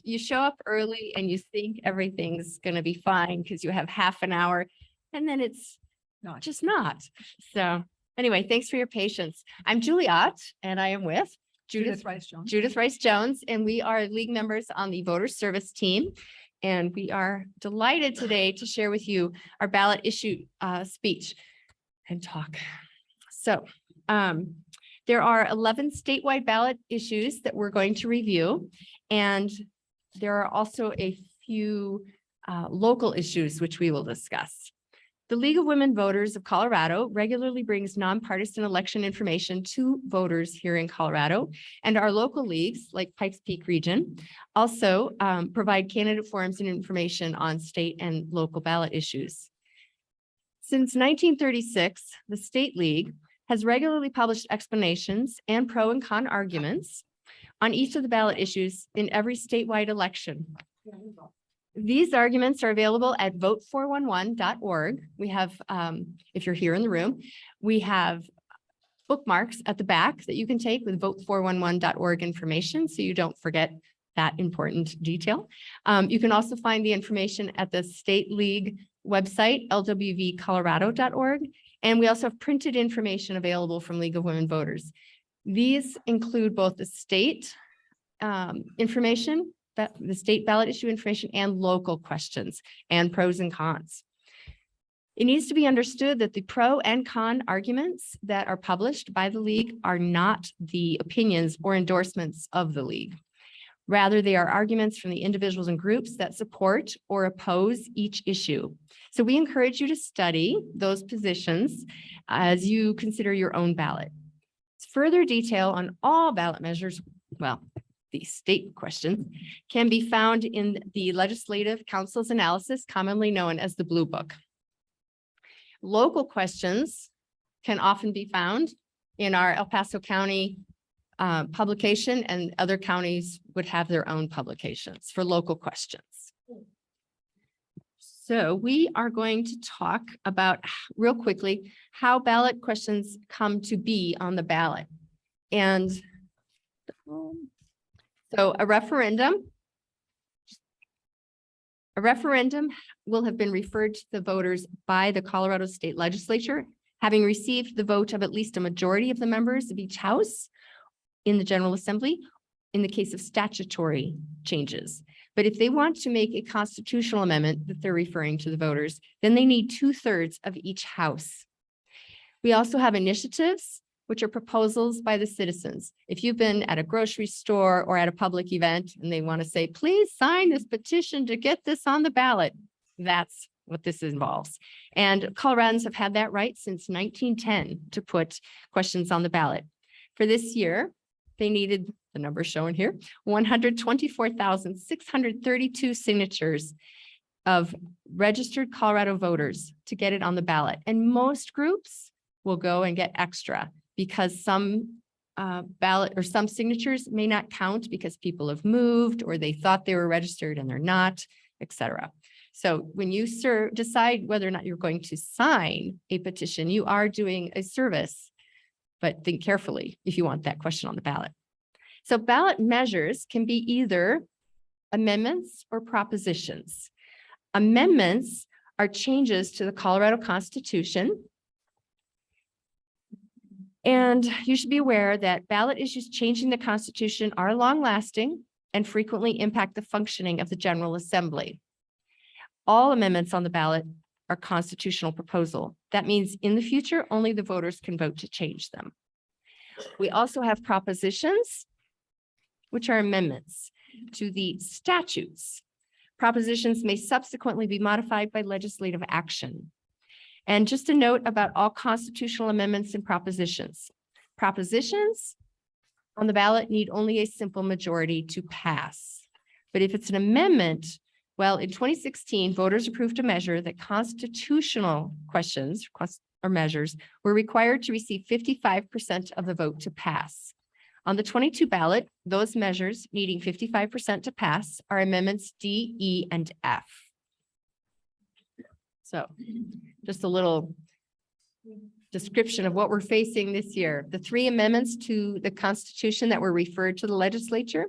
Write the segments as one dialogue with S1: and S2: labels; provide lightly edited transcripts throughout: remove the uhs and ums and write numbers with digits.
S1: you show up early and you think everything's going to be fine because you have half an hour and then it's just not. So anyway, thanks for your patience. I'm Julie Ott and I am with Judith Rice-Jones, and we are league members on the voter service team. And we are delighted today to share with you our ballot issue speech and talk. So there are 11 statewide ballot issues that we're going to review. And there are also a few local issues which we will discuss. The League of Women Voters of Colorado regularly brings nonpartisan election information to voters here in Colorado, and our local leagues like Pikes Peak Region also provide candidate forums and information on state and local ballot issues. Since 1936, the State League has regularly published explanations and pro and con arguments on each of the ballot issues in every statewide election. These arguments are available at vote411.org. We have, if you're here in the room, we have bookmarks at the back that you can take with vote411.org information so you don't forget that important detail. You can also find the information at the State League website, LWVcolorado.org. And we also have printed information available from League of Women Voters. These include both the state information, the state ballot issue information, and local questions and pros and cons. It needs to be understood that the pro and con arguments that are published by the league are not the opinions or endorsements of the league. Rather, they are arguments from the individuals and groups that support or oppose each issue. So we encourage you to study those positions as you consider your own ballot. Further detail on all ballot measures, well, the state questions, can be found in the Legislative Council's analysis, commonly known as the Blue Book. Local questions can often be found in our El Paso County publication, and other counties would have their own publications for local questions. So we are going to talk about, real quickly, how ballot questions come to be on the ballot. And so a referendum will have been referred to the voters by the Colorado State Legislature, having received the vote of at least a majority of the members of each house in the General Assembly in the case of statutory changes. But if they want to make a constitutional amendment that they're referring to the voters, then they need 2/3 of each house. We also have initiatives, which are proposals by the citizens. If you've been at a grocery store or at a public event and they want to say, please sign this petition to get this on the ballot, that's what this involves. And Coloradans have had that right since 1910 to put questions on the ballot. For this year, they needed, the number shown here, 124,632 signatures of registered Colorado voters to get it on the ballot. And most groups will go and get extra because some ballot or some signatures may not count because people have moved or they thought they were registered and they're not, etc. So when you decide whether or not you're going to sign a petition, you are doing a service, but think carefully if you want that question on the ballot. So ballot measures can be either amendments or propositions. Amendments are changes to the Colorado Constitution. And you should be aware that ballot issues changing the Constitution are long-lasting and frequently impact the functioning of the General Assembly. All amendments on the ballot are constitutional proposal. That means in the future, only the voters can vote to change them. We also have propositions, which are amendments to the statutes. Propositions may subsequently be modified by legislative action. And just a note about all constitutional amendments and propositions. Propositions on the ballot need only a simple majority to pass. But if it's an amendment, well, in 2016, voters approved a measure that constitutional questions or measures were required to receive 55% of the vote to pass. On the 22 ballot, those measures needing 55% to pass are amendments D, E, and F. So just a little description of what we're facing this year. The 3 amendments to the Constitution that were referred to the legislature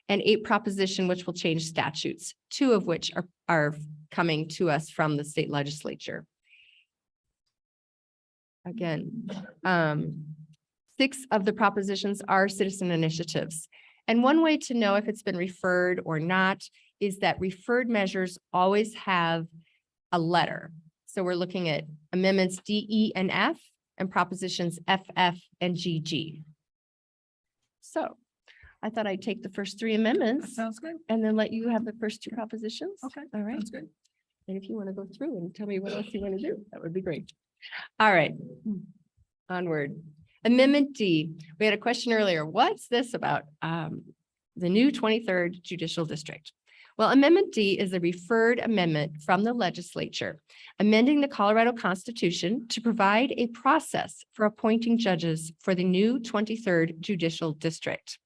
S1: and 8 proposition, which will change statutes, 2 of which are coming to us from the state legislature. Again, 6 of the propositions are citizen initiatives. And one way to know if it's been referred or not is that referred measures always have a letter. So we're looking at amendments D, E, and F, and propositions F, F, and GG. So I thought I'd take the first 3 amendments.
S2: Sounds good.
S1: And then let you have the first 2 propositions.
S2: Okay.
S1: All right.
S2: That's good.
S1: And if you want to go through and tell me what else you want to do, that would be great. All right. Onward. Amendment D. We had a question earlier. What's this about? The new 23rd Judicial District. Well, Amendment D is a referred amendment from the legislature, amending the Colorado Constitution to provide a process for appointing judges for the new 23rd Judicial District.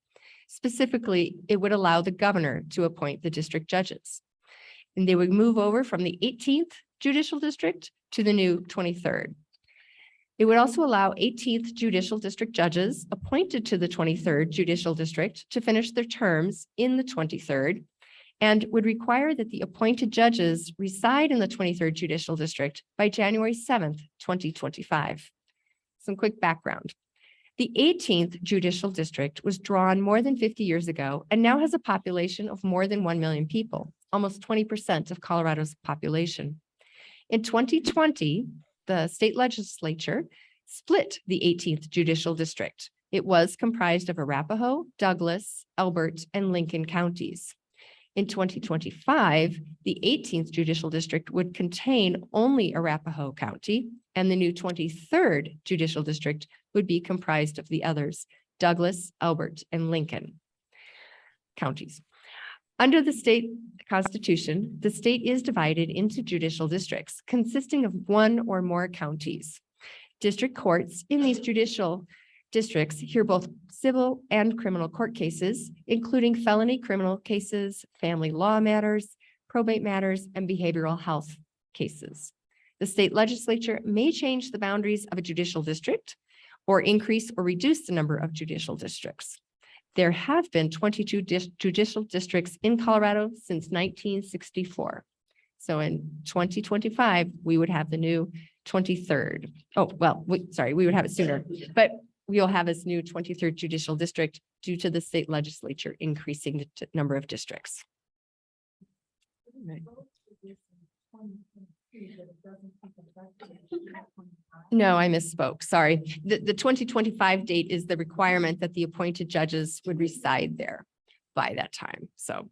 S1: Specifically, it would allow the governor to appoint the district judges. And they would move over from the 18th Judicial District to the new 23rd. It would also allow 18th Judicial District judges appointed to the 23rd Judicial District to finish their terms in the 23rd, and would require that the appointed judges reside in the 23rd Judicial District by January 7th, 2025. Some quick background. The 18th Judicial District was drawn more than 50 years ago and now has a population of more than 1 million people, almost 20% of Colorado's population. In 2020, the state legislature split the 18th Judicial District. It was comprised of Arapahoe, Douglas, Elbert, and Lincoln counties. In 2025, the 18th Judicial District would contain only Arapahoe County, and the new 23rd Judicial District would be comprised of the others, Douglas, Elbert, and Lincoln counties. Under the state constitution, the state is divided into judicial districts consisting of 1 or more counties. District courts in these judicial districts hear both civil and criminal court cases, including felony criminal cases, family law matters, probate matters, and behavioral health cases. The state legislature may change the boundaries of a judicial district or increase or reduce the number of judicial districts. There have been 22 judicial districts in Colorado since 1964. So in 2025, we would have the new 23rd. Oh, well, we would have it sooner, but we'll have this new 23rd Judicial District due to the state legislature increasing the number of districts. Right. No, I misspoke. Sorry. The 2025 date is the requirement that the appointed judges would reside there by that time. So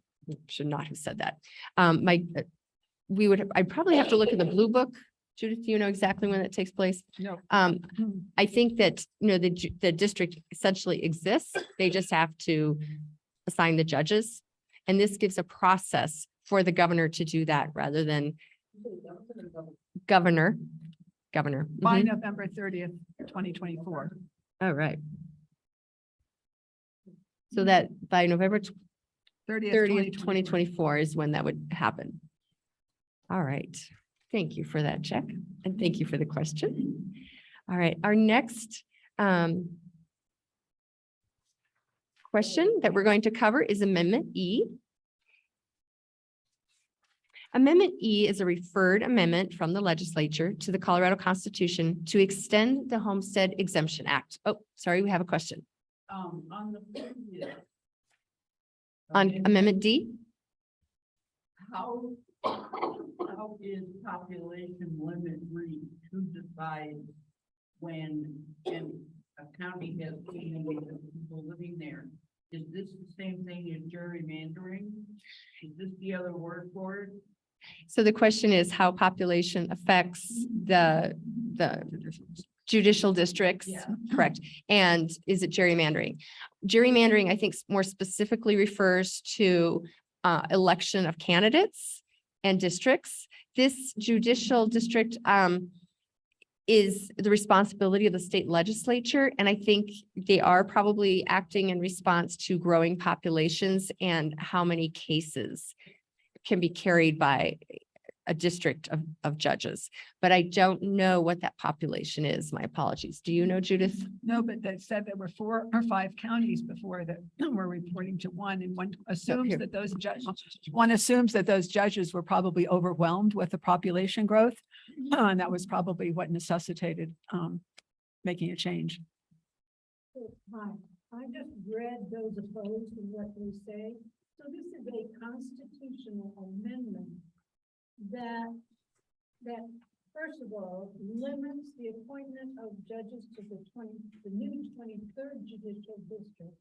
S1: should not have said that. I'd probably have to look in the blue book. Judith, do you know exactly when that takes place?
S2: No.
S1: I think that, the district essentially exists. They just have to assign the judges. And this gives a process for the governor to do that rather than governor.
S2: By November 30th, 2024.
S1: All right. So that by November 30th, 2024 is when that would happen. All right. Thank you for that check. And thank you for the question. All right. Our next question that we're going to cover is Amendment E. Amendment E is a referred amendment from the legislature to the Colorado Constitution to extend the Homestead Exemption Act. Oh, sorry, we have a question.
S2: On
S1: Amendment D?
S3: How is population limit reached? Who decides when a county has people living there? Is this the same thing as gerrymandering? Is this the other word for it?
S1: So the question is how population affects the judicial districts, correct? And is it gerrymandering? Gerrymandering, I think, more specifically refers to election of candidates and districts. This judicial district is the responsibility of the state legislature. And I think they are probably acting in response to growing populations and how many cases can be carried by a district of judges, but I don't know what that population is. My apologies. Do you know, Judith?
S2: No, but they said there were 4 or 5 counties before that were reporting to one, and one assumes
S1: here.
S2: that one assumes that those judges were probably overwhelmed with the population growth. And that was probably what necessitated making a change.
S4: Hi, I just read those opposed and what they say. So this is a constitutional amendment that first of all, limits the appointment of judges to the new 23rd Judicial District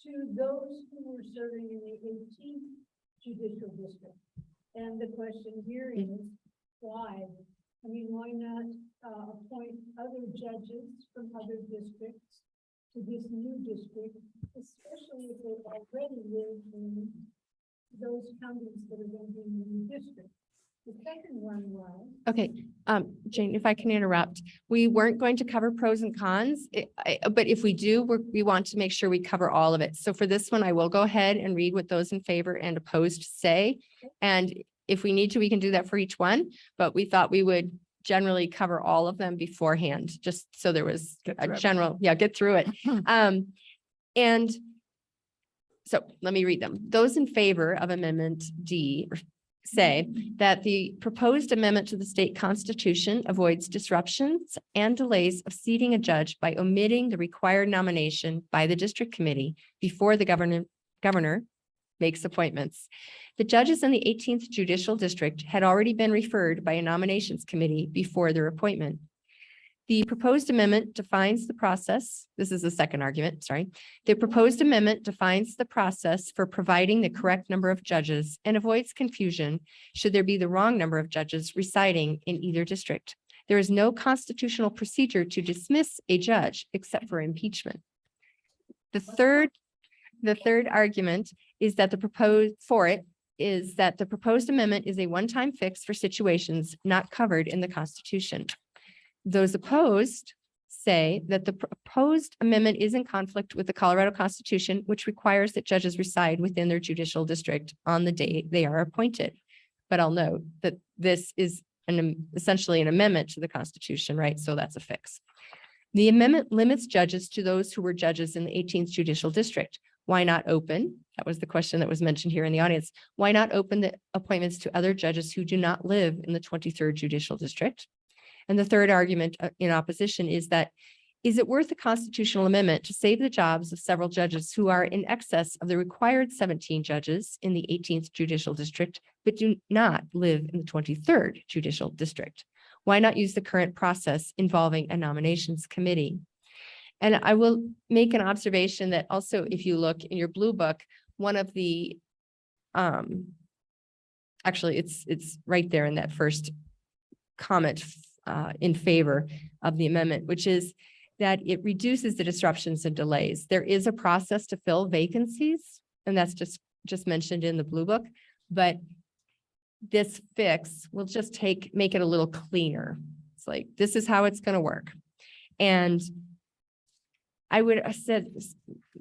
S4: to those who were serving in the 18th Judicial District. And the question here is why? I mean, why not appoint other judges from other districts to this new district, especially if they already live in those counties that are going to be in the new district? The second one was.
S1: Okay, Jane, if I can interrupt, we weren't going to cover pros and cons, but if we do, we want to make sure we cover all of it. So for this one, I will go ahead and read what those in favor and opposed say. And if we need to, we can do that for each one, but we thought we would generally cover all of them beforehand, just so there was a general, get through it. And so let me read them. Those in favor of Amendment D say that the proposed amendment to the state constitution avoids disruptions and delays of seating a judge by omitting the required nomination by the district committee before the governor makes appointments. The judges in the 18th Judicial District had already been referred by a nominations committee before their appointment. The proposed amendment defines the process. This is the second argument, sorry. The proposed amendment defines the process for providing the correct number of judges and avoids confusion should there be the wrong number of judges residing in either district. There is no constitutional procedure to dismiss a judge except for impeachment. The third argument is that the proposed amendment is a one-time fix for situations not covered in the Constitution. Those opposed say that the proposed amendment is in conflict with the Colorado Constitution, which requires that judges reside within their judicial district on the day they are appointed. But I'll note that this is essentially an amendment to the Constitution, right? So that's a fix. The amendment limits judges to those who were judges in the 18th Judicial District. Why not open? That was the question that was mentioned here in the audience. Why not open the appointments to other judges who do not live in the 23rd Judicial District? And the third argument in opposition is that, is it worth a constitutional amendment to save the jobs of several judges who are in excess of the required 17 judges in the 18th Judicial District, but do not live in the 23rd Judicial District? Why not use the current process involving a nominations committee? And I will make an observation that also, if you look in your blue book, one of the, actually it's right there in that first comment in favor of the amendment, which is that it reduces the disruptions and delays. There is a process to fill vacancies, and that's just mentioned in the blue book, but this fix will just make it a little cleaner. It's like, this is how it's going to work. And I would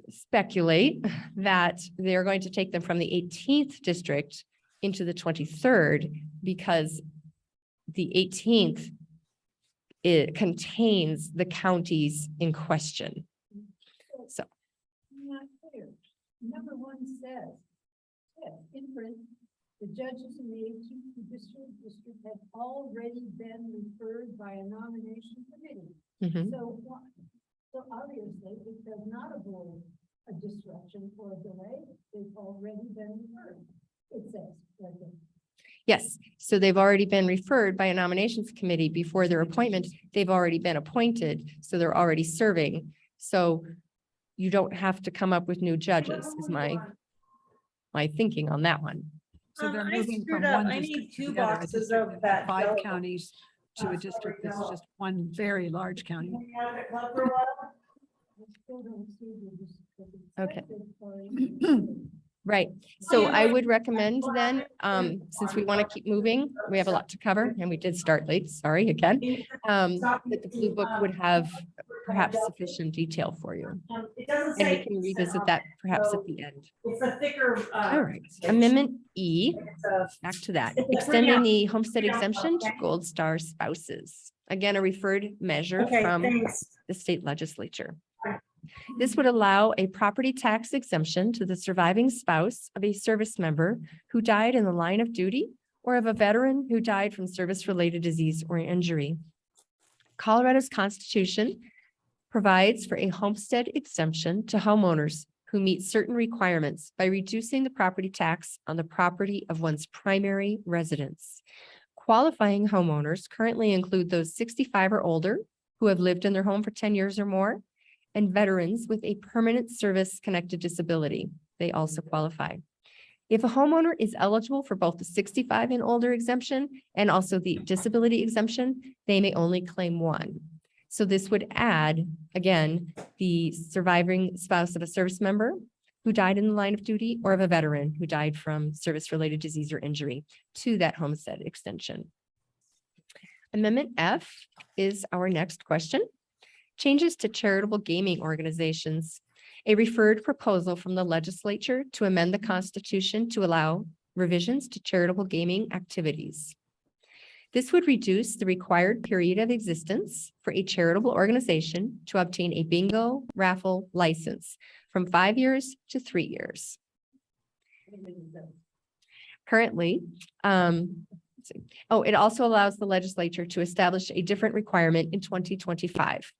S1: speculate that they're going to take them from the 18th district into the 23rd, because the 18th, it contains the counties in question. So
S4: Not clear. Number one says, in print, the judges in the 18th Judicial District have already been referred by a nomination committee. So why? So obviously, it does not avoid a disruption or a delay. They've already been referred. It says right there.
S1: yes, so they've already been referred by a nominations committee before their appointment. They've already been appointed, so they're already serving. So you don't have to come up with new judges, is my thinking on that one.
S2: So they're
S5: I
S2: moving
S5: screwed
S2: from
S5: up.
S2: one
S5: I
S2: district
S5: need
S2: to
S5: 2
S2: the other, a
S5: boxes
S2: district
S5: of
S2: with
S5: that
S2: 5
S5: gel.
S2: counties to a district that's just one very large county.
S5: For a while.
S4: I still don't see the
S1: Okay.
S4: disrupted part.
S1: Right. So I would recommend then, since we want to keep moving, we have a lot to cover and we did start late, sorry again. That the blue book would have perhaps sufficient detail for you. And we can revisit that perhaps at the end.
S5: It's a thicker.
S1: All right. Amendment E, back to that, extending the homestead exemption to Gold Star spouses. Again, a referred measure
S5: Okay,
S1: from
S5: thanks.
S1: the state legislature. This would allow a property tax exemption to the surviving spouse of a service member who died in the line of duty or of a veteran who died from service-related disease or injury. Colorado's Constitution provides for a homestead exemption to homeowners who meet certain requirements by reducing the property tax on the property of one's primary residence. Qualifying homeowners currently include those 65 or older who have lived in their home for 10 years or more, and veterans with a permanent service-connected disability. They also qualify. If a homeowner is eligible for both the 65 and older exemption and also the disability exemption, they may only claim one. So this would add, again, the surviving spouse of a service member who died in the line of duty or of a veteran who died from service-related disease or injury to that homestead extension. Amendment F is our next question. Changes to charitable gaming organizations. A referred proposal from the legislature to amend the Constitution to allow revisions to charitable gaming activities. This would reduce the required period of existence for a charitable organization to obtain a bingo raffle license from 5 years to 3 years. Currently, it also allows the legislature to establish a different requirement in 2025.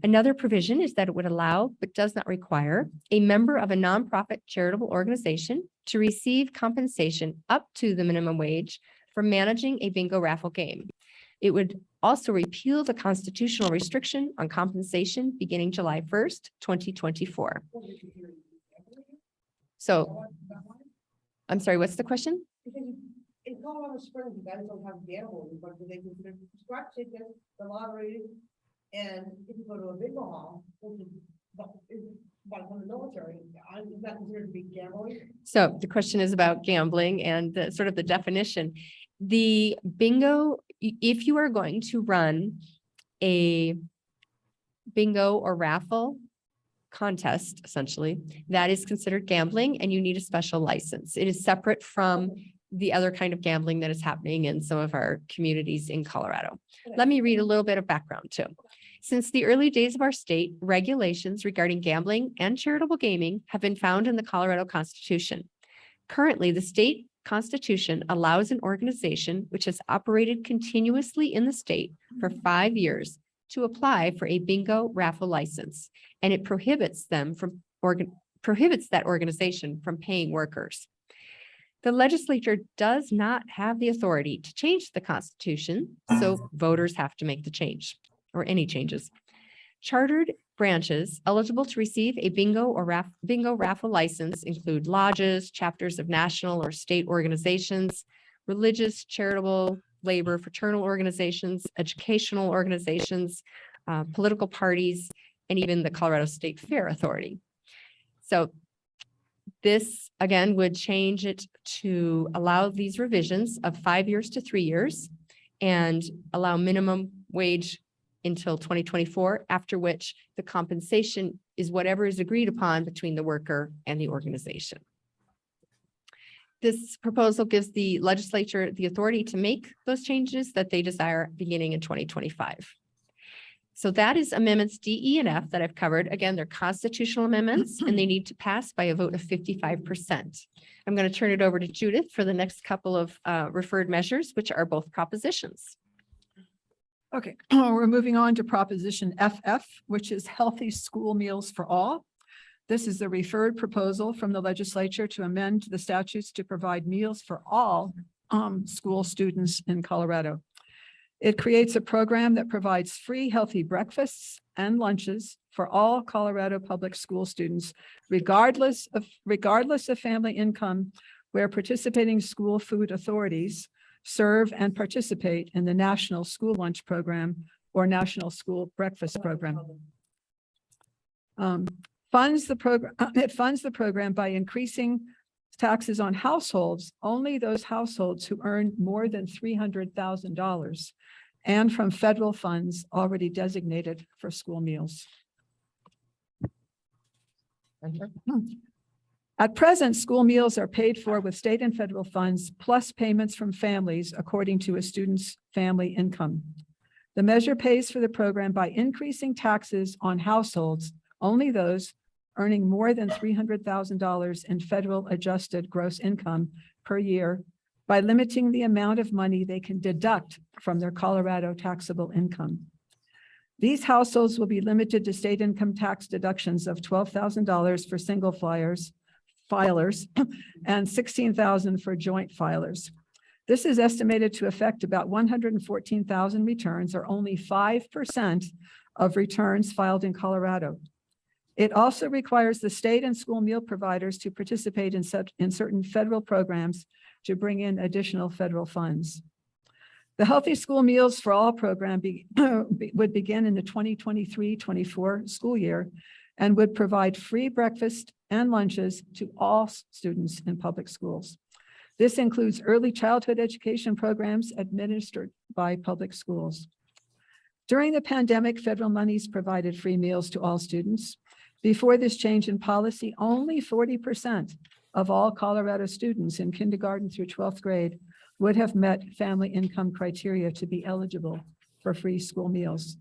S1: Another provision is that it would allow, but does not require, a member of a nonprofit charitable organization to receive compensation up to the minimum wage for managing a bingo raffle game. It would also repeal the constitutional restriction on compensation beginning July 1st, 2024. So, I'm sorry, what's the question?
S6: In Colorado Springs, you guys don't have gambling, but do they consider scratch tickets, the lottery, and if you go to a bingo hall, which is from the military, is that considered to be gambling?
S1: So the question is about gambling and the sort of the definition. The bingo, if you are going to run a bingo or raffle contest, essentially, that is considered gambling and you need a special license. It is separate from the other kind of gambling that is happening in some of our communities in Colorado. Let me read a little bit of background too. Since the early days of our state, regulations regarding gambling and charitable gaming have been found in the Colorado Constitution. Currently, the state constitution allows an organization which has operated continuously in the state for 5 years to apply for a bingo raffle license, and it prohibits that organization from paying workers. The legislature does not have the authority to change the Constitution, so voters have to make the change or any changes. Chartered branches eligible to receive a bingo or bingo raffle license include lodges, chapters of national or state organizations, religious, charitable, labor, fraternal organizations, educational organizations, political parties, and even the Colorado State Fair Authority. So this, again, would change it to allow these revisions of 5 years to 3 years and allow minimum wage until 2024, after which the compensation is whatever is agreed upon between the worker and the organization. This proposal gives the legislature the authority to make those changes that they desire beginning in 2025. So that is amendments D, E, and F that I've covered. Again, they're constitutional amendments and they need to pass by a vote of 55%. I'm going to turn it over to Judith for the next couple of referred measures, which are both propositions.
S2: Okay, we're moving on to Proposition FF, which is Healthy School Meals for All. This is the referred proposal from the legislature to amend the statutes to provide meals for all school students in Colorado. It creates a program that provides free healthy breakfasts and lunches for all Colorado public school students, regardless of family income, where participating school food authorities serve and participate in the National School Lunch Program or National School Breakfast Program. It funds the program by increasing taxes on households, only those households who earn more than $300,000 and from federal funds already designated for school meals. At present, school meals are paid for with state and federal funds plus payments from families according to a student's family income. The measure pays for the program by increasing taxes on households, only those earning more than $300,000 in federal adjusted gross income per year, by limiting the amount of money they can deduct from their Colorado taxable income. These households will be limited to state income tax deductions of $12,000 for single filers and $16,000 for joint filers. This is estimated to affect about 114,000 returns, or only 5% of returns filed in Colorado. It also requires the state and school meal providers to participate in certain federal programs to bring in additional federal funds. The Healthy School Meals for All program would begin in the 2023-24 school year and would provide free breakfast and lunches to all students in public schools. This includes early childhood education programs administered by public schools. During the pandemic, federal monies provided free meals to all students. Before this change in policy, only 40% of all Colorado students in kindergarten through 12th grade would have met family income criteria to be eligible for free school meals.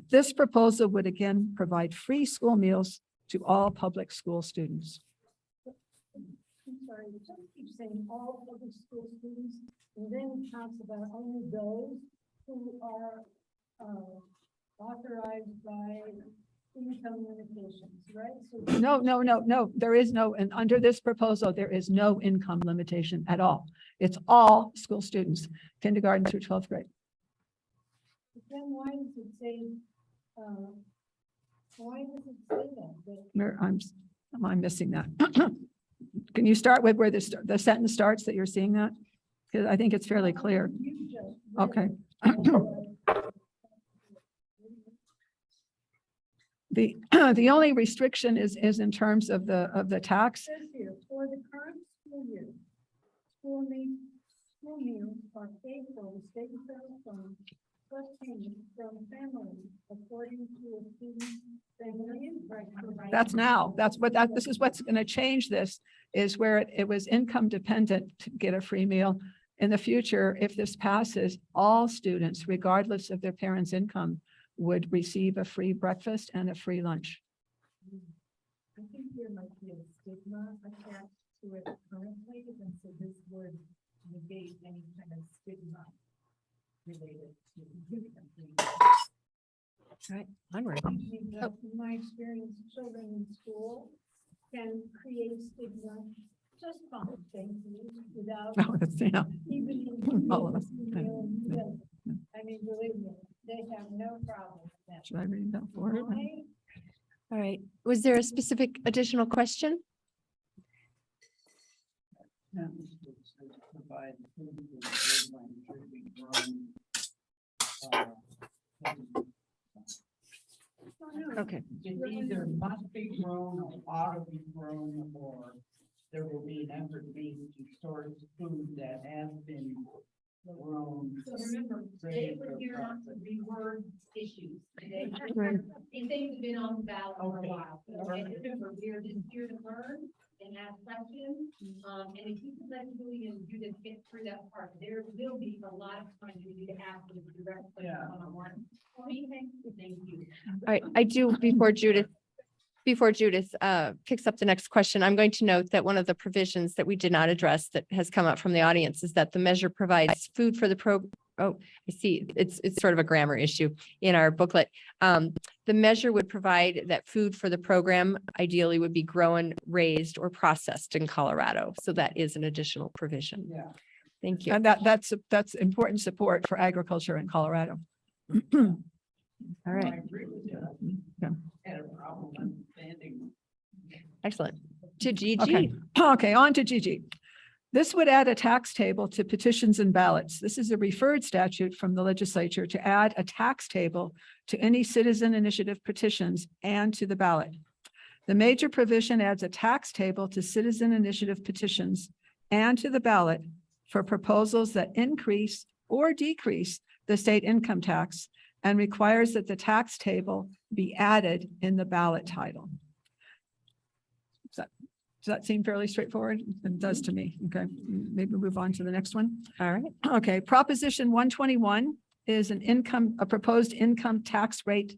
S2: This proposal would again provide free school meals to all public school students.
S4: I'm sorry, you just keep saying all public school students, and then it talks about only those who are authorized by income limitations, right? So
S2: No, there is no, and under this proposal, there is no income limitation at all. It's all school students, kindergarten through 12th grade.
S4: then why does it say, why does it say that?
S2: I'm missing that. Can you start with where the sentence starts that you're seeing that? Because I think it's fairly clear.
S4: You just read
S2: Okay.
S4: it.
S2: The only restriction is in terms of the tax.
S4: It says here, for the current school year, school meals are paid for with state and federal funds, plus payments from families according to a student's family income.
S2: That's now, this is what's going to change this, is where it was income dependent to get a free meal. In the future, if this passes, all students, regardless of their parents' income, would receive a free breakfast and a free lunch.
S4: I think there might be a stigma attached to it currently, and so this would negate any kind of stigma related to
S1: All right, onward.
S4: In my experience, children in school can create stigma just fine, thank you, without
S2: Oh, that's, yeah.
S4: even.
S2: All of us.
S4: I mean, believe me, they have no problem with that.
S2: Should I read that for it?
S4: Why?
S1: All right. Was there a specific additional question?
S3: Provide food for the deadline should be grown.
S1: Okay.
S3: It either must be grown or ought to be grown, or there will be an effort made to source food that has been grown.
S5: So remember, today we're here not to reword issues. Today,
S1: Right.
S5: these things have been on the ballot for a
S3: Okay.
S5: while. And remember, we are just here to learn and ask questions. And if you can let Julie and Judith get through that part, there will be a lot of time for you to ask them direct questions
S3: Yeah.
S5: one-on-one. Thank you.
S1: All right, I do, before Judith picks up the next question, I'm going to note that one of the provisions that we did not address that has come up from the audience is that the measure provides food for the oh, I see, it's sort of a grammar issue in our booklet. The measure would provide that food for the program ideally would be grown, raised, or processed in Colorado. So that is an additional provision.
S3: Yeah.
S1: Thank you.
S2: And that's important support for agriculture in Colorado.
S1: All right,
S3: I agree with you.
S2: Yeah.
S3: Had a problem understanding.
S1: excellent. To Gigi.
S2: Okay, okay, on to Gigi. This would add a tax table to petitions and ballots. This is a referred statute from the legislature to add a tax table to any citizen initiative petitions and to the ballot. The major provision adds a tax table to citizen initiative petitions and to the ballot for proposals that increase or decrease the state income tax and requires that the tax table be added in the ballot title. Does that seem fairly straightforward? It does to me. Okay, maybe move on to the next one.
S1: All right.
S2: Okay, Proposition 121 is a proposed income tax rate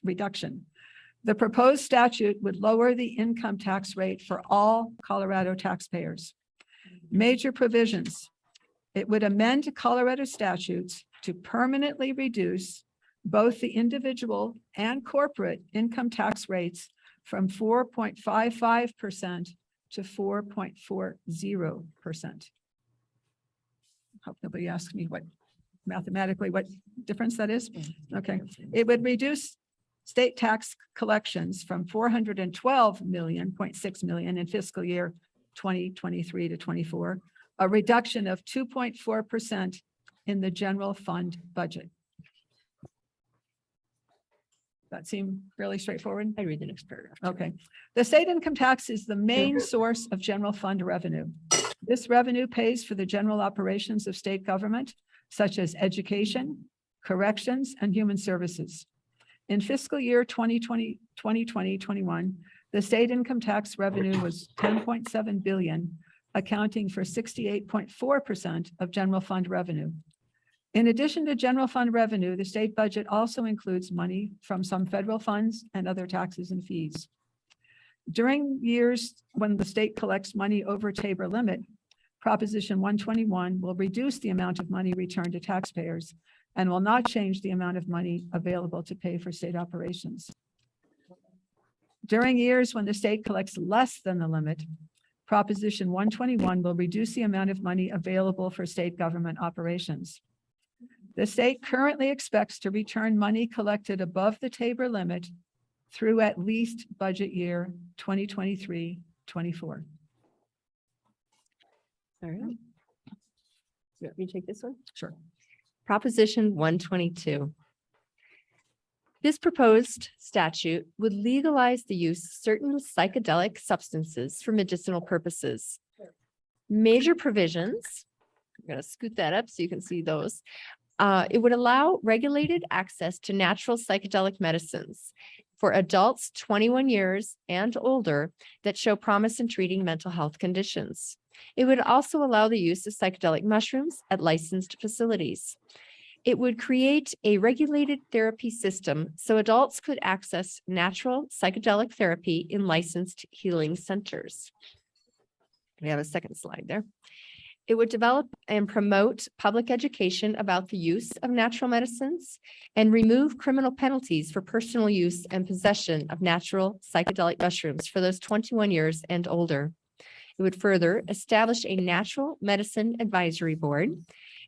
S2: reduction. The proposed statute would lower the income tax rate for all Colorado taxpayers. Major provisions. It would amend Colorado statutes to permanently reduce both the individual and corporate income tax rates from 4.55% to 4.40%. Hope nobody asks me what mathematically what difference that is. Okay, it would reduce state tax collections from 412.6 million in fiscal year 2023 to 24, a reduction of 2.4% in the general fund budget. That seemed fairly straightforward.
S1: I read the next paragraph.
S2: Okay. The state income tax is the main source of general fund revenue. This revenue pays for the general operations of state government, such as education, corrections, and human services. In fiscal year 2020-21, the state income tax revenue was 10.7 billion, accounting for 68.4% of general fund revenue. In addition to general fund revenue, the state budget also includes money from some federal funds and other taxes and fees. During years when the state collects money over Tabor limit, Proposition 121 will reduce the amount of money returned to taxpayers and will not change the amount of money available to pay for state operations. During years when the state collects less than the limit, Proposition 121 will reduce the amount of money available for state government operations. The state currently expects to return money collected above the Tabor limit through at least budget year 2023-24.
S1: All right. You want me to take this one?
S2: Sure.
S1: Proposition 122. This proposed statute would legalize the use of certain psychedelic substances for medicinal purposes. Major provisions, I'm going to scoot that up so you can see those. It would allow regulated access to natural psychedelic medicines for adults 21 years and older that show promise in treating mental health conditions. It would also allow the use of psychedelic mushrooms at licensed facilities. It would create a regulated therapy system so adults could access natural psychedelic therapy in licensed healing centers. We have a second slide there. It would develop and promote public education about the use of natural medicines and remove criminal penalties for personal use and possession of natural psychedelic mushrooms for those 21 years and older. It would further establish a natural medicine advisory board,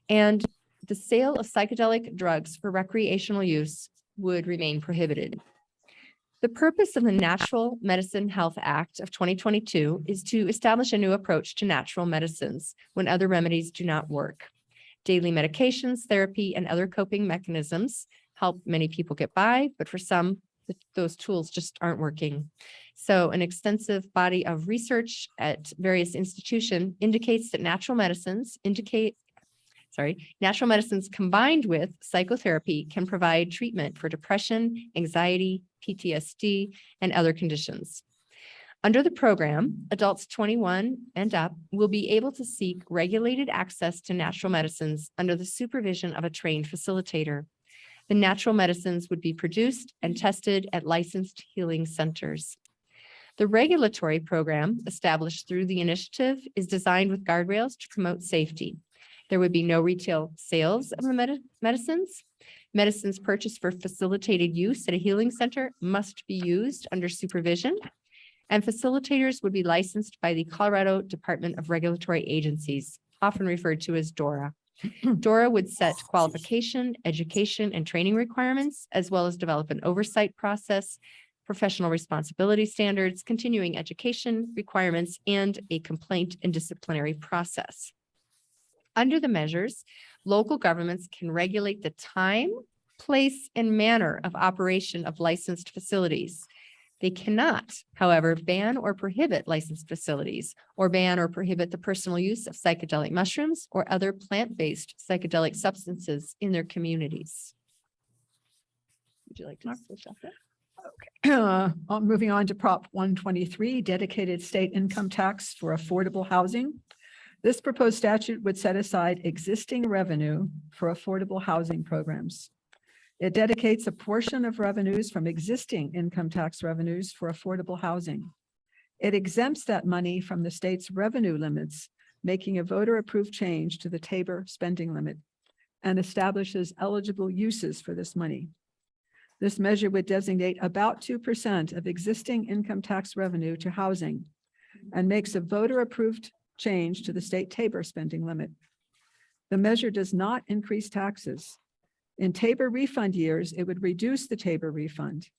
S1: and the sale of psychedelic drugs for recreational use would remain prohibited. The purpose of the Natural Medicine Health Act of 2022 is to establish a new approach to natural medicines when other remedies do not work. Daily medications, therapy, and other coping mechanisms help many people get by, but for some, those tools just aren't working. So an extensive body of research at various institutions indicates that natural medicines combined with psychotherapy can provide treatment for depression, anxiety, PTSD, and other conditions. Under the program, adults 21 and up will be able to seek regulated access to natural medicines under the supervision of a trained facilitator. The natural medicines would be produced and tested at licensed healing centers. The regulatory program established through the initiative is designed with guardrails to promote safety. There would be no retail sales of the medicines. Medicines purchased for facilitated use at a healing center must be used under supervision, and facilitators would be licensed by the Colorado Department of Regulatory Agencies, often referred to as DORA. DORA would set qualification, education, and training requirements, as well as develop an oversight process, professional responsibility standards, continuing education requirements, and a complaint and disciplinary process. Under the measures, local governments can regulate the time, place, and manner of operation of licensed facilities. They cannot, however, ban or prohibit licensed facilities or ban or prohibit the personal use of psychedelic mushrooms or other plant-based psychedelic substances in their communities. Would you like to switch off that?
S2: Moving on to Prop 123, dedicated state income tax for affordable housing. This proposed statute would set aside existing revenue for affordable housing programs. It dedicates a portion of revenues from existing income tax revenues for affordable housing. It exempts that money from the state's revenue limits, making a voter-approved change to the Tabor spending limit, and establishes eligible uses for this money. This measure would designate about 2% of existing income tax revenue to housing and makes a voter-approved change to the state Tabor spending limit. The measure does not increase taxes. In Tabor refund years, it would reduce the Tabor refund.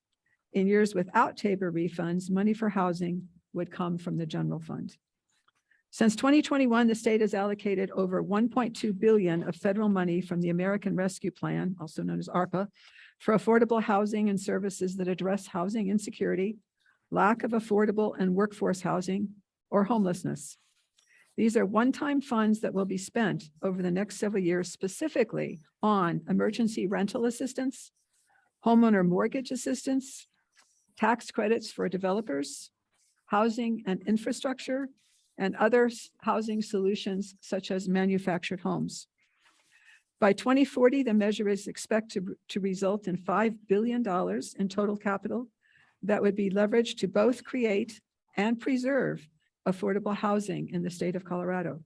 S2: In years without Tabor refunds, money for housing would come from the general fund. Since 2021, the state has allocated over $1.2 billion of federal money from the American Rescue Plan, also known as ARPA, for affordable housing and services that address housing insecurity, lack of affordable and workforce housing, or homelessness. These are one-time funds that will be spent over the next several years specifically on emergency rental assistance, homeowner mortgage assistance, tax credits for developers, housing and infrastructure, and other housing solutions such as manufactured homes. By 2040, the measure is expected to result in $5 billion in total capital that would be leveraged to both create and preserve affordable housing in the state of Colorado.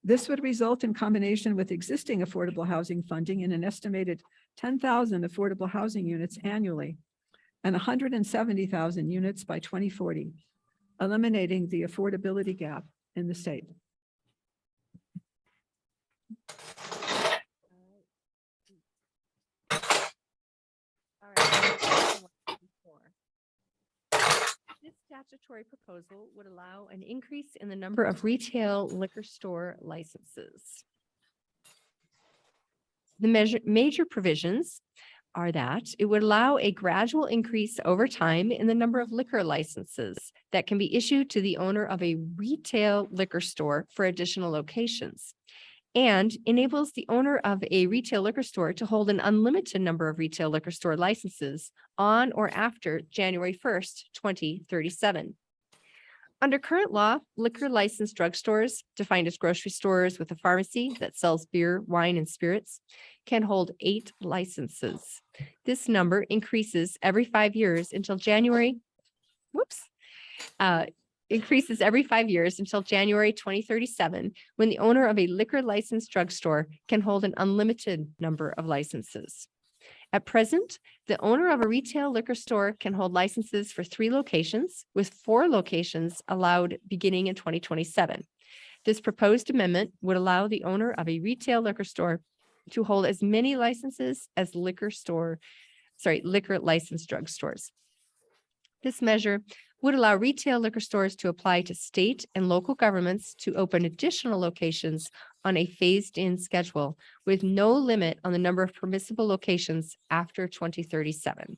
S2: This would result in combination with existing affordable housing funding in an estimated 10,000 affordable housing units annually and 170,000 units by 2040, eliminating the affordability gap in the state.
S1: All right. This statutory proposal would allow an increase in the number of retail liquor store licenses. The major provisions are that it would allow a gradual increase over time in the number of liquor licenses that can be issued to the owner of a retail liquor store for additional locations, and enables the owner of a retail liquor store to hold an unlimited number of retail liquor store licenses on or after January 1st, 2037. Under current law, liquor licensed drugstores, defined as grocery stores with a pharmacy that sells beer, wine, and spirits, can hold 8 licenses. This number increases every 5 years until January 2037, when the owner of a liquor licensed drugstore can hold an unlimited number of licenses. At present, the owner of a retail liquor store can hold licenses for 3 locations, with 4 locations allowed beginning in 2027. This proposed amendment would allow the owner of a retail liquor store to hold as many licenses as liquor licensed drugstores. This measure would allow retail liquor stores to apply to state and local governments to open additional locations on a phased-in schedule with no limit on the number of permissible locations after 2037.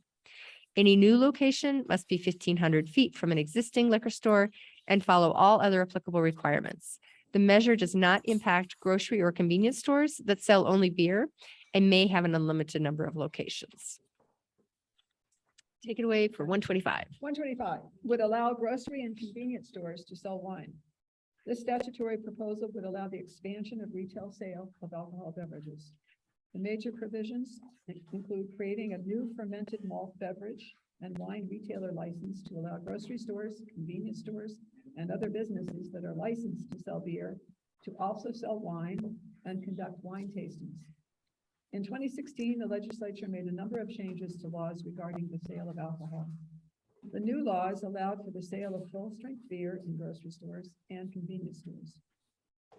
S1: Any new location must be 1,500 feet from an existing liquor store and follow all other applicable requirements. The measure does not impact grocery or convenience stores that sell only beer and may have an unlimited number of locations. Take it away for 125.
S2: 125 would allow grocery and convenience stores to sell wine. This statutory proposal would allow the expansion of retail sale of alcohol beverages. The major provisions include creating a new fermented malt beverage and wine retailer license to allow grocery stores, convenience stores, and other businesses that are licensed to sell beer to also sell wine and conduct wine tastings. In 2016, the legislature made a number of changes to laws regarding the sale of alcohol. The new laws allowed for the sale of full-strength beer in grocery stores and convenience stores.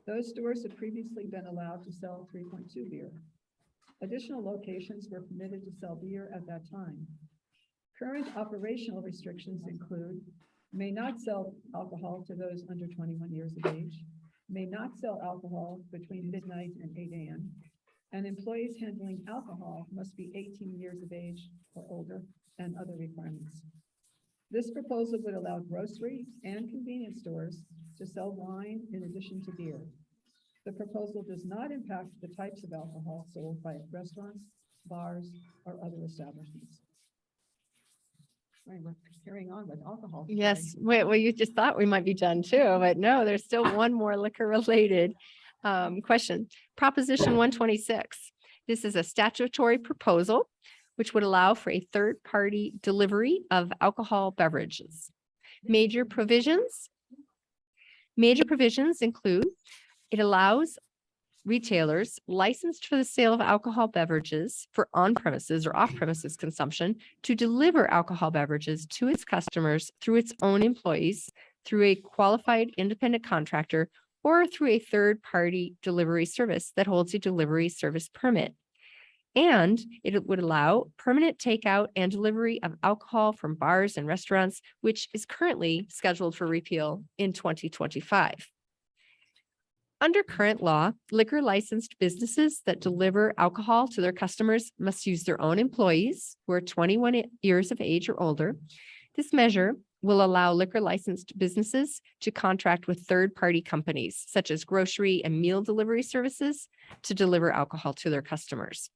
S2: Those stores had previously been allowed to sell 3.2 beer. Additional locations were permitted to sell beer at that time. Current operational restrictions include may not sell alcohol to those under 21 years of age, may not sell alcohol between midnight and 8 a.m., and employees handling alcohol must be 18 years of age or older, and other requirements. This proposal would allow grocery and convenience stores to sell wine in addition to beer. The proposal does not impact the types of alcohol sold by restaurants, bars, or other establishments. Right, we're carrying on with alcohol. today.
S1: Yes, wait, well, you just thought we might be done too, but no, there's still one more liquor related question. Proposition 126. This is a statutory proposal which would allow for a third-party delivery of alcohol beverages. Major provisions include it allows retailers licensed for the sale of alcohol beverages for on-premises or off-premises consumption to deliver alcohol beverages to its customers through its own employees, through a qualified independent contractor, or through a third-party delivery service that holds a delivery service permit. And it would allow permanent takeout and delivery of alcohol from bars and restaurants, which is currently scheduled for repeal in 2025. Under current law, liquor licensed businesses that deliver alcohol to their customers must use their own employees who are 21 years of age or older. This measure will allow liquor licensed businesses to contract with third-party companies such as grocery and meal delivery services to deliver alcohol to their customers.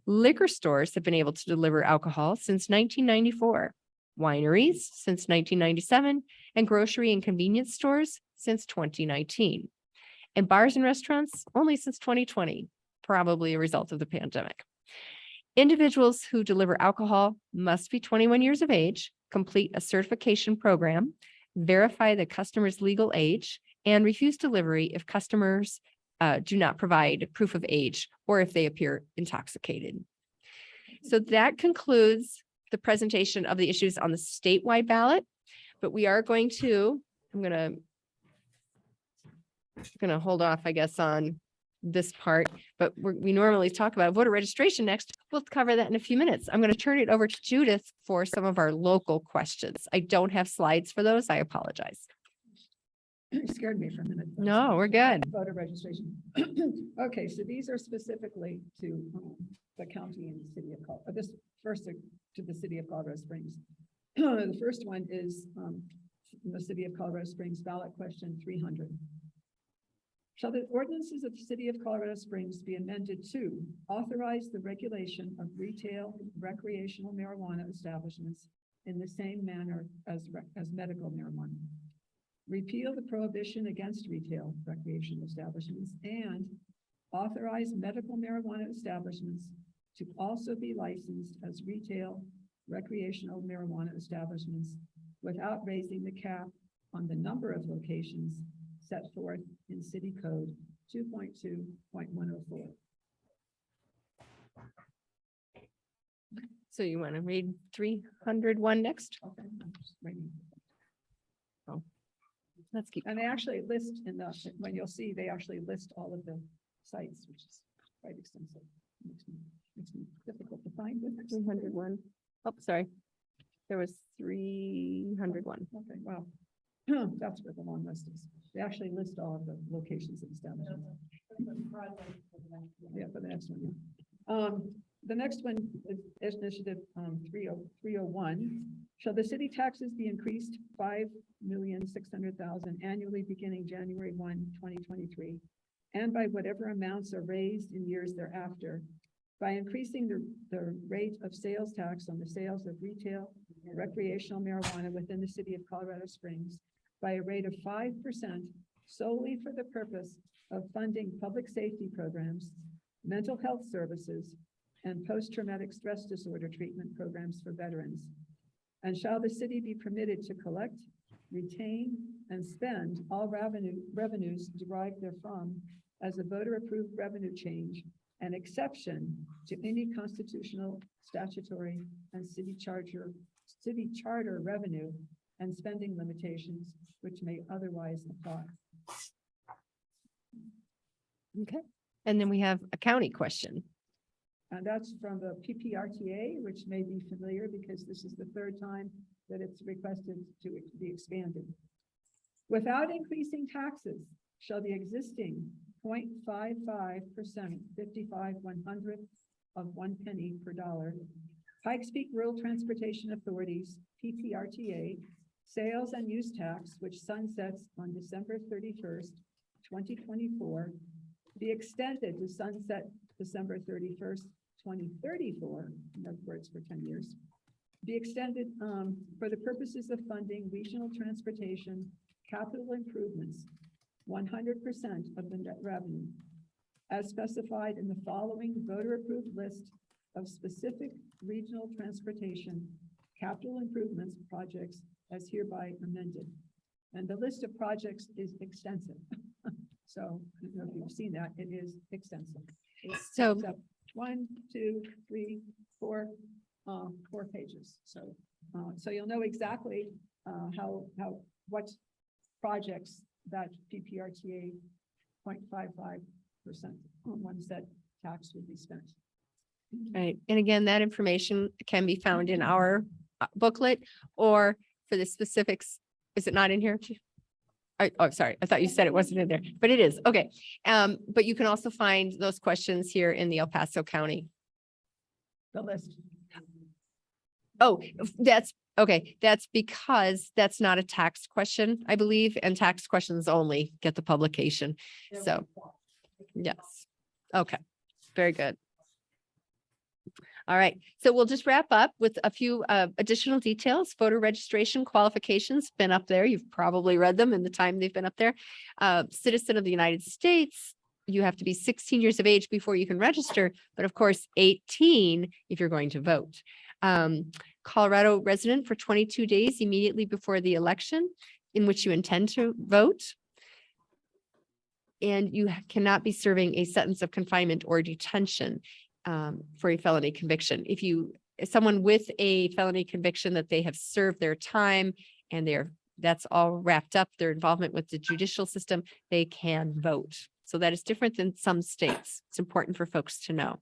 S1: Liquor stores have been able to deliver alcohol since 1994, wineries since 1997, and grocery and convenience stores since 2019. And bars and restaurants only since 2020, probably a result of the pandemic. Individuals who deliver alcohol must be 21 years of age, complete a certification program, verify the customer's legal age, and refuse delivery if customers do not provide proof of age or if they appear intoxicated. So that concludes the presentation of the issues on the statewide ballot, but we are going to, I'm going to hold off, I guess, on this part, but we normally talk about voter registration next. We'll cover that in a few minutes. I'm going to turn it over to Judith for some of our local questions. I don't have slides for those. I apologize.
S2: You scared me for a minute.
S1: No, we're good.
S2: Voter registration. Okay, so these are specifically to the county and the city of Colorado. This first to the city of Colorado Springs. The first one is in the city of Colorado Springs, ballot question 300. Shall the ordinances of the city of Colorado Springs be amended to authorize the regulation of retail recreational marijuana establishments in the same manner as medical marijuana? Repeal the prohibition against retail recreational establishments and authorize medical marijuana establishments to also be licensed as retail recreational marijuana establishments without raising the cap on the number of locations set forth in City Code 2.2.104.
S1: So you want to read 301 next?
S2: Okay, I'm just waiting.
S1: Let's keep.
S2: And they actually list in the, when you'll see, they actually list all of the sites, which is quite extensive. Makes me difficult to find.
S1: 301. Oh, sorry. There was 301.
S2: Okay, wow. That's where the long list is. They actually list all of the locations of establishments. Yeah, for the next one. Yeah. The next one is initiative 301. Shall the city taxes be increased $5,600,000 annually beginning January 1, 2023, and by whatever amounts are raised in years thereafter, by increasing the rate of sales tax on the sales of retail and recreational marijuana within the city of Colorado Springs by a rate of 5% solely for the purpose of funding public safety programs, mental health services, and post-traumatic stress disorder treatment programs for veterans. And shall the city be permitted to collect, retain, and spend all revenues derived therefrom as a voter-approved revenue change, an exception to any constitutional, statutory, and city charter revenue and spending limitations which may otherwise apply.
S1: Okay. And then we have a county question.
S2: And that's from the PPRTA, which may be familiar because this is the third time that it's requested to be expanded. Without increasing taxes, shall the existing 0.55%, 55/100th of 1 penny per dollar Pikes Peak Rural Transportation Authority's PPRTA sales and use tax, which sunsets on December 31st, 2024, be extended to sunset December 31st, 2034, in other words, for 10 years, be extended for the purposes of funding regional transportation capital improvements, 100% of the net revenue, as specified in the following voter-approved list of specific regional transportation capital improvements projects as hereby amended. And the list of projects is extensive. So, I don't know if you've seen that, it is extensive.
S1: So,
S2: It's up 1, 2, 3, 4 pages. So, so you'll know exactly what projects that PPRTA 0.55% on one set tax would be spent.
S1: right. And again, that information can be found in our booklet, or for the specifics, is it not in here too? Oh, sorry. I thought you said it wasn't in there, but it is. Okay. But you can also find those questions here in the El Paso County.
S2: The list.
S1: Oh, that's okay. That's because that's not a tax question, I believe, and tax questions only get the publication. So, yes. Okay, very good. All right, so we'll just wrap up with a few additional details. Voter registration qualifications been up there. You've probably read them in the time they've been up there. Citizen of the United States, you have to be 16 years of age before you can register, but of course 18 if you're going to vote. Colorado resident for 22 days immediately before the election in which you intend to vote. And you cannot be serving a sentence of confinement or detention for a felony conviction. If someone with a felony conviction that they have served their time and that's all wrapped up, their involvement with the judicial system, they can vote. So that is different than some states. It's important for folks to know.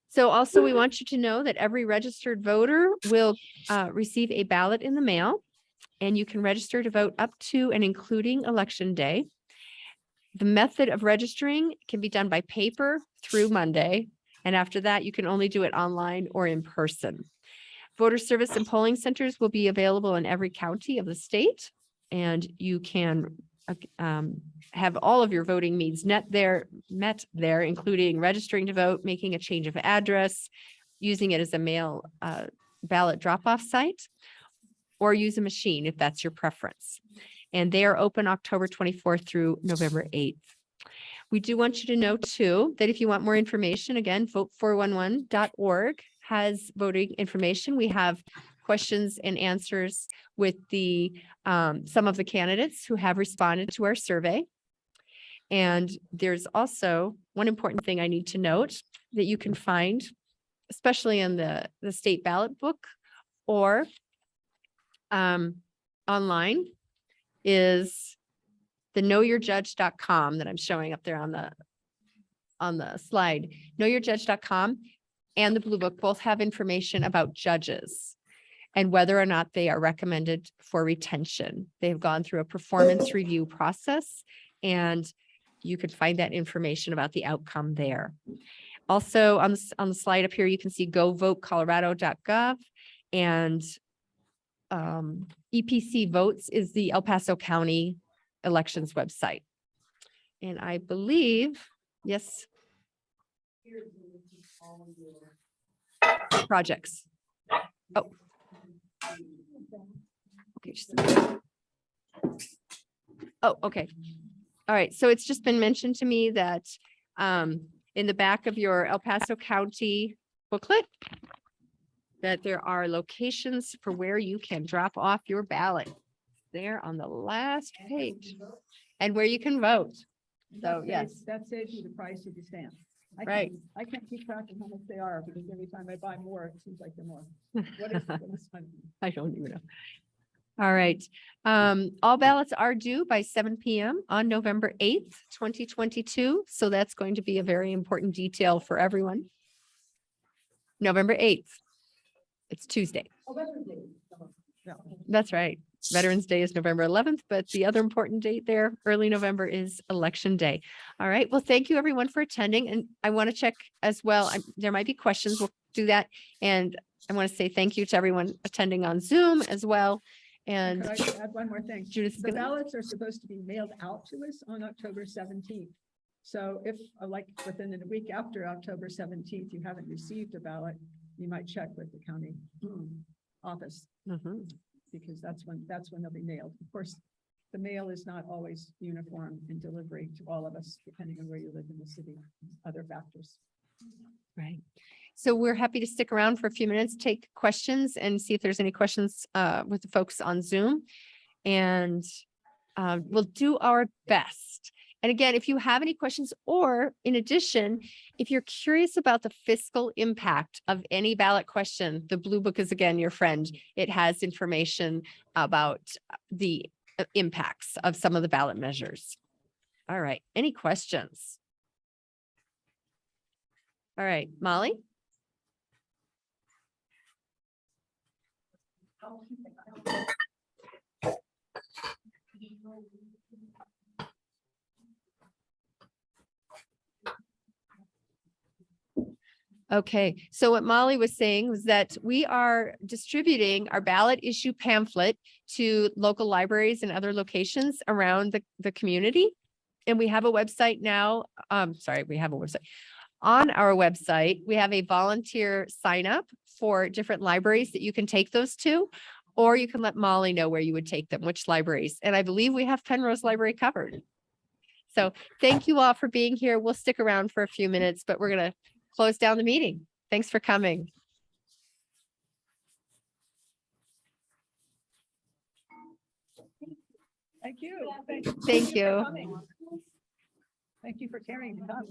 S1: So also we want you to know that every registered voter will receive a ballot in the mail, and you can register to vote up to and including election day. The method of registering can be done by paper through Monday, and after that, you can only do it online or in person. Voter service and polling centers will be available in every county of the state, and you can have all of your voting needs met there, including registering to vote, making a change of address, using it as a mail ballot drop-off site, or use a machine if that's your preference. And they are open October 24th through November 8th. We do want you to know too, that if you want more information, again, vote411.org has voting information. We have questions and answers with some of the candidates who have responded to our survey. And there's also one important thing I need to note that you can find, especially in the state ballot book or online, is the knowyourjudge.com that I'm showing up there on the slide. Knowyourjudge.com and the Blue Book both have information about judges and whether or not they are recommended for retention. They've gone through a performance review process, and you could find that information about the outcome there. Also on the slide up here, you can see govotecolorado.gov, and EPC Votes is the El Paso County elections website. And I believe, yes. Projects. Oh. Okay. Oh, okay. All right. So it's just been mentioned to me that in the back of your El Paso County booklet, that there are locations for where you can drop off your ballot there on the last page, and where you can vote. So yes,
S2: That saves you the price of the stamp.
S1: Right.
S2: I can't keep track of how much they are, because every time I buy more, it seems like they're more. What is
S1: I don't even know. All right. All ballots are due by 7 p.m. on November 8th, 2022. So that's going to be a very important detail for everyone. November 8th. It's Tuesday.
S6: Oh, that's okay.
S2: Yeah.
S1: That's right. Veterans Day is November 11th, but the other important date there, early November, is Election Day. All right. Well, thank you everyone for attending. And I want to check as well. There might be questions. We'll do that. And I want to say thank you to everyone attending on Zoom as well. And
S2: Could I just add one more thing?
S1: Judith is
S2: The
S1: gonna,
S2: ballots are supposed to be mailed out to us on October 17th. So if, like, within a week after October 17th, you haven't received a ballot, you might check with the county office,
S1: Mhm.
S2: because that's when they'll be mailed. Of course, the mail is not always uniform in delivery to all of us, depending on where you live in the city, other factors.
S1: Right. So we're happy to stick around for a few minutes, take questions and see if there's any questions with the folks on Zoom. And we'll do our best. And again, if you have any questions, or in addition, if you're curious about the fiscal impact of any ballot question, the Blue Book is again your friend. It has information about the impacts of some of the ballot measures. All right. Any questions? All right, Molly? Okay, so what Molly was saying was that we are distributing our ballot issue pamphlet to local libraries and other locations around the community. And we have a website now. We have a website. On our website, we have a volunteer sign up for different libraries that you can take those to, or you can let Molly know where you would take them, which libraries. And I believe we have Penrose Library covered. So thank you all for being here. We'll stick around for a few minutes, but we're going to close down the meeting. Thanks for coming.
S2: Thank you.
S1: Thank
S2: for
S1: you.
S2: coming. Thank you for caring to come.